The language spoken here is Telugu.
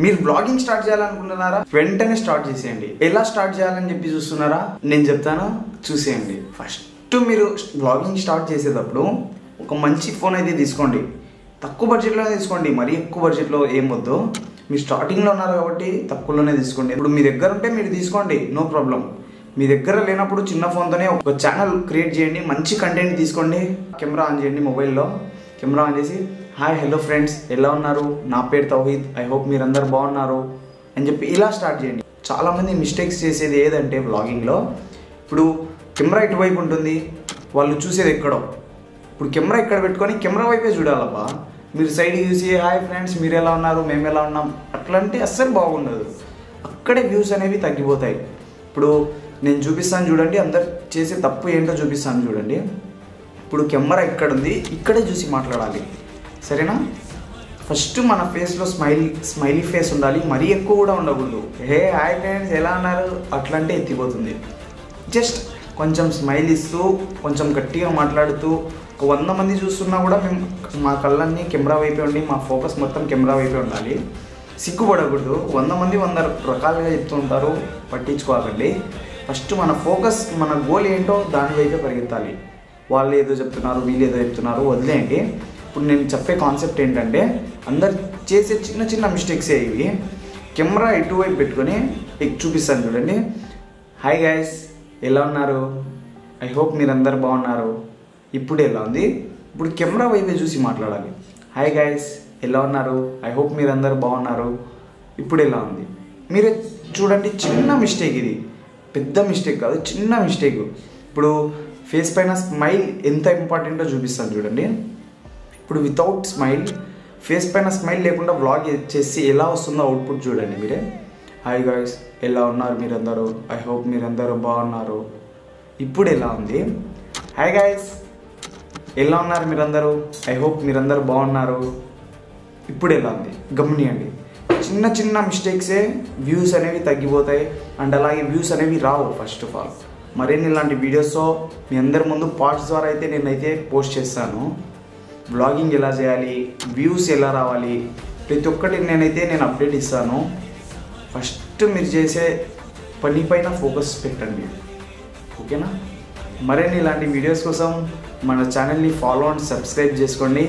మీరు బ్లాగింగ్ స్టార్ట్ చేయాలనుకుంటున్నారా? వెంటనే స్టార్ట్ చేసేయండి. ఎలా స్టార్ట్ చేయాలని చెప్పి చూస్తున్నారా? నేను చెప్తాను, చూసేయండి. ఫస్ట్ మీరు బ్లాగింగ్ స్టార్ట్ చేసేటప్పుడు ఒక మంచి ఫోన్ అయితే తీసుకోండి. తక్కువ బడ్జెట్లో తీసుకోండి, మరీ ఎక్కువ బడ్జెట్లో ఏం వద్దు. మీరు స్టార్టింగ్లో ఉన్నారు కాబట్టి తక్కువలోనే తీసుకోండి. ఇప్పుడు మీ దగ్గర ఉంటే మీరు తీసుకోండి, నో ప్రాబ్లం. మీ దగ్గర లేనప్పుడు చిన్న ఫోన్తోనే ఒక ఛానల్ క్రియేట్ చేయండి, మంచి కంటెంట్ తీసుకోండి. కెమెరా ఆన్ చేయండి, మొబైల్లో కెమెరా ఆన్ చేసి హాయ్ హలో ఫ్రెండ్స్ ఎలా ఉన్నారు, నా పేరు తౌహీద్, ఐ హోప్ మీరందరూ బాగున్నారు అని చెప్పి ఇలా స్టార్ట్ చేయండి. చాలామంది మిస్టేక్స్ చేసేది ఏదంటే బ్లాగింగ్లో, ఇప్పుడు కెమెరా ఇటువైపు ఉంటుంది, వాళ్ళు చూసేది ఎక్కడో. ఇప్పుడు కెమెరా ఇక్కడ పెట్టుకొని కెమెరా వైపే చూడాలబ్బా. మీరు సైడ్కి చూసి హాయ్ ఫ్రెండ్స్ మీరు ఎలా ఉన్నారు, మేము ఎలా ఉన్నాం అట్లా అంటే అస్సలు బాగుండదు. అక్కడే వ్యూస్ అనేవి తగ్గిపోతాయి. ఇప్పుడు నేను చూపిస్తాను చూడండి, అందరు చేసే తప్పు ఏంటో చూపిస్తాను చూడండి. ఇప్పుడు కెమెరా ఇక్కడ ఉంది, ఇక్కడే చూసి మాట్లాడాలి, సరేనా? ఫస్ట్ మన ఫేస్లో స్మైలీ ఫేస్ ఉండాలి, మరీ ఎక్కువ కూడా ఉండకూడదు. హే హాయ్ ఫ్రెండ్స్ ఎలా ఉన్నారు అట్లా అంటే ఎత్తిపోతుంది. జస్ట్ కొంచెం స్మైల్ ఇస్తూ కొంచెం గట్టిగా మాట్లాడుతూ 100 మంది చూస్తున్నా కూడా మేము మా కళ్ళన్నీ కెమెరా వైపే ఉండి మా ఫోకస్ మొత్తం కెమెరా వైపే ఉండాలి. సిగ్గుపడకూడదు. 100 మంది 100 రకాలుగా చెప్తూ ఉంటారు, పట్టించుకోకండి. ఫస్ట్ మన ఫోకస్, మన గోల్ ఏంటో దాని వైపే పరిగెత్తాలి. వాళ్ళు ఏదో చెప్తున్నారు, వీళ్ళు ఏదో చెప్తున్నారు, వదిలేయండి. ఇప్పుడు నేను చెప్పే కాన్సెప్ట్ ఏంటంటే, అందరు చేసే చిన్న చిన్న మిస్టేక్సే ఇవి. కెమెరా ఇటువైపు పెట్టుకొని చూపిస్తాను చూడండి. హాయ్ గైస్ ఎలా ఉన్నారు, ఐ హోప్ మీరందరూ బాగున్నారు, ఇప్పుడు ఎలా ఉంది. ఇప్పుడు కెమెరా వైపే చూసి మాట్లాడాలి. హాయ్ గైస్ ఎలా ఉన్నారు, ఐ హోప్ మీరందరూ బాగున్నారు, ఇప్పుడు ఎలా ఉంది. మీరే చూడండి, చిన్న మిస్టేక్ ఇది, పెద్ద మిస్టేక్ కాదు, చిన్న మిస్టేక్. ఇప్పుడు ఫేస్ పైన స్మైల్ ఎంత ఇంపార్టెంటో చూపిస్తాను చూడండి. ఇప్పుడు వితౌట్ స్మైల్, ఫేస్ పైన స్మైల్ లేకుండా వ్లాగ్ చేసి ఎలా వస్తుందో అవుట్పుట్ చూడండి మీరే. హాయ్ గైస్ ఎలా ఉన్నారు మీరందరూ, ఐ హోప్ మీరందరూ బాగున్నారు, ఇప్పుడు ఎలా ఉంది. హాయ్ గైస్ ఎలా ఉన్నారు మీరందరూ, ఐ హోప్ మీరందరూ బాగున్నారు, ఇప్పుడు ఎలా ఉంది. గమనియండి, చిన్న చిన్న మిస్టేక్సే వ్యూస్ అనేవి తగ్గిపోతాయి, అండ్ అలాగే వ్యూస్ అనేవి రావు. ఫస్ట్ ఆఫ్ ఆల్ మరిన్ని ఇలాంటి వీడియోస్తో మీ అందరి ముందు పార్ట్స్ ద్వారా అయితే నేనైతే పోస్ట్ చేస్తాను. బ్లాగింగ్ ఎలా చేయాలి, వ్యూస్ ఎలా రావాలి, ప్రతి ఒక్కటి నేను అప్డేట్ ఇస్తాను. ఫస్ట్ మీరు చేసే పని పైన ఫోకస్ పెట్టండి, ఓకేనా? మరిన్ని ఇలాంటి వీడియోస్ కోసం మన ఛానల్ని ఫాలో అండ్ సబ్స్క్రైబ్ చేసుకోండి.